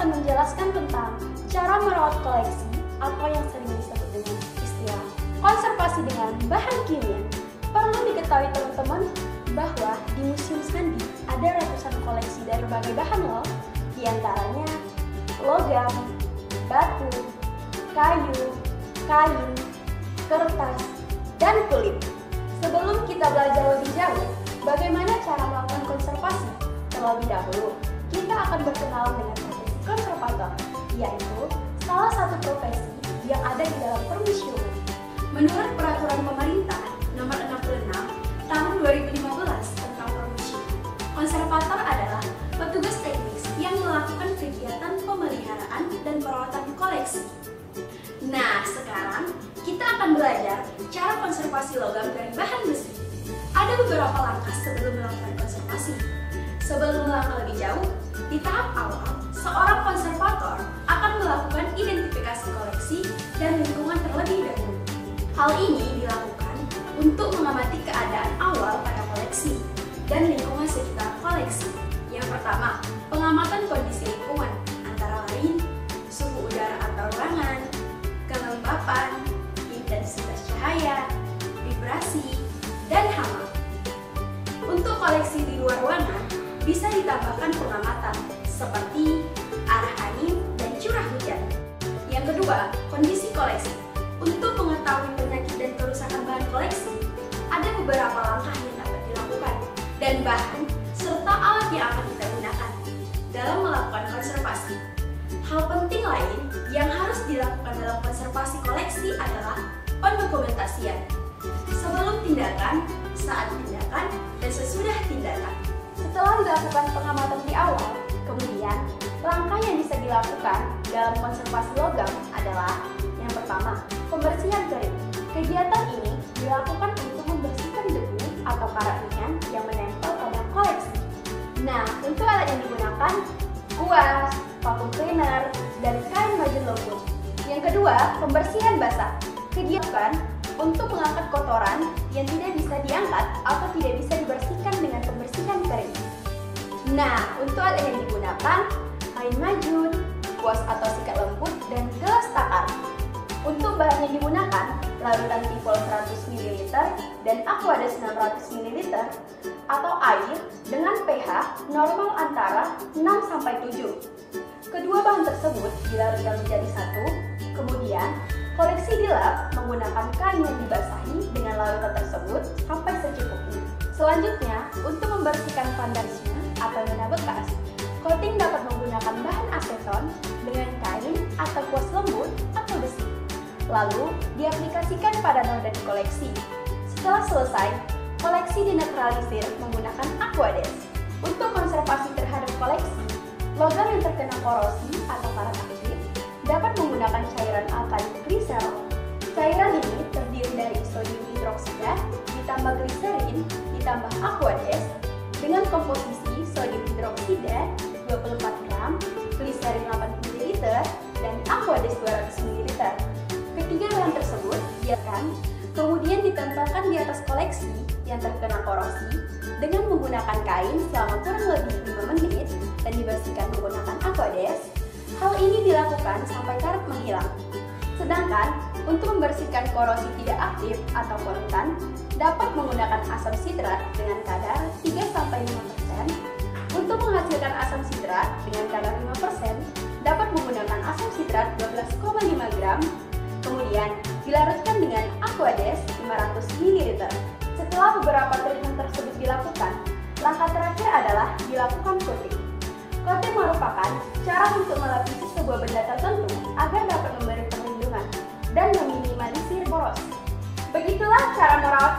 akan menjelaskan tentang cara merawat koleksi atau yang sering disebut dengan istilah konservasi dengan bahan kimia. Perlu diketahui teman-teman bahwa di Museum Sandi ada ratusan koleksi dari berbagai bahan loh, diantaranya logam, batu, kayu, kain, kertas, dan kulit. Sebelum kita belajar lebih jauh bagaimana cara melakukan konservasi, terlebih dahulu kita akan berkenalan dengan profesi konservator, yaitu salah satu profesi yang ada di dalam permuseum. Menurut Peraturan Pemerintah Nomor 66 Tahun 2015 tentang permuseum, konservator adalah petugas teknis yang melakukan kegiatan pemeliharaan dan perawatan koleksi. Nah, sekarang kita akan belajar cara konservasi logam dari bahan besi. Ada beberapa langkah sebelum melakukan konservasi. Sebelum melangkah lebih jauh, di tahap awal, seorang konservator akan melakukan identifikasi koleksi dan lingkungan terlebih dahulu. Hal ini dilakukan untuk mengamati keadaan awal pada koleksi dan lingkungan sekitar koleksi. Yang pertama, pengamatan kondisi lingkungan, antara lain suhu udara atau ruangan, kelembapan, intensitas cahaya, vibrasi, dan hama. Untuk koleksi di luar ruangan, bisa ditambahkan pengamatan seperti arah angin dan curah hujan. Yang kedua, kondisi koleksi. Untuk mengetahui penyakit dan kerusakan bahan koleksi, ada beberapa langkah yang dapat dilakukan dan bahan serta alat yang akan kita gunakan dalam melakukan konservasi. Hal penting lain yang harus dilakukan dalam konservasi koleksi adalah pendokumentasian. Sebelum tindakan, saat tindakan, dan sesudah tindakan. Setelah dilakukan pengamatan di awal, kemudian langkah yang bisa dilakukan dalam konservasi logam adalah yang pertama, pembersihan kering. Kegiatan ini dilakukan untuk membersihkan debu atau karat ringan yang menempel pada koleksi. Nah, untuk alat yang digunakan, kuas, vacuum cleaner, dan kain majun lembut. Yang kedua, pembersihan basah. Kegiatan untuk mengangkat kotoran yang tidak bisa diangkat atau tidak bisa dibersihkan dengan pembersihan kering. Nah, untuk alat yang digunakan, kain majun, kuas atau sikat lembut, dan gelas takar. Untuk bahan yang digunakan, larutan Tivol 100 ml dan Aquades 600 ml atau air dengan pH normal antara 6-7. Kedua bahan tersebut dilarutkan menjadi satu, kemudian koleksi dilap menggunakan kain yang dibasahi dengan larutan tersebut sampai secukupnya. Selanjutnya, untuk membersihkan vandalisme atau noda bekas, coating dapat menggunakan bahan aseton dengan kain atau kuas lembut atau besi. Lalu, diaplikasikan pada noda di koleksi. Setelah selesai, koleksi dinetralisir menggunakan Aquades. Untuk konservasi terhadap koleksi, logam yang terkena korosi atau karat aktif dapat menggunakan cairan alkali gliserol. Cairan ini terdiri dari sodium hidroksida ditambah gliserin ditambah Aquades dengan komposisi sodium hidroksida 24 gram, gliserin 80 ml, dan Aquades 200 ml. Ketiga bahan tersebut biarkan kemudian ditempelkan di atas koleksi yang terkena korosi dengan menggunakan kain selama kurang lebih 5 menit dan dibersihkan menggunakan Aquades. Hal ini dilakukan sampai karat menghilang. Sedangkan untuk membersihkan korosi tidak aktif atau polutan dapat menggunakan asam sitrat dengan kadar 3-5%. Untuk menghasilkan asam sitrat dengan kadar 5%, dapat menggunakan asam sitrat 12,5 gram. Kemudian dilarutkan dengan Aquades 500 ml. Setelah beberapa treatment tersebut dilakukan, langkah terakhir adalah dilakukan coating. Coating merupakan cara untuk melapisi sebuah benda tertentu agar dapat memberi perlindungan dan meminimalisir boros. Begitulah cara merawat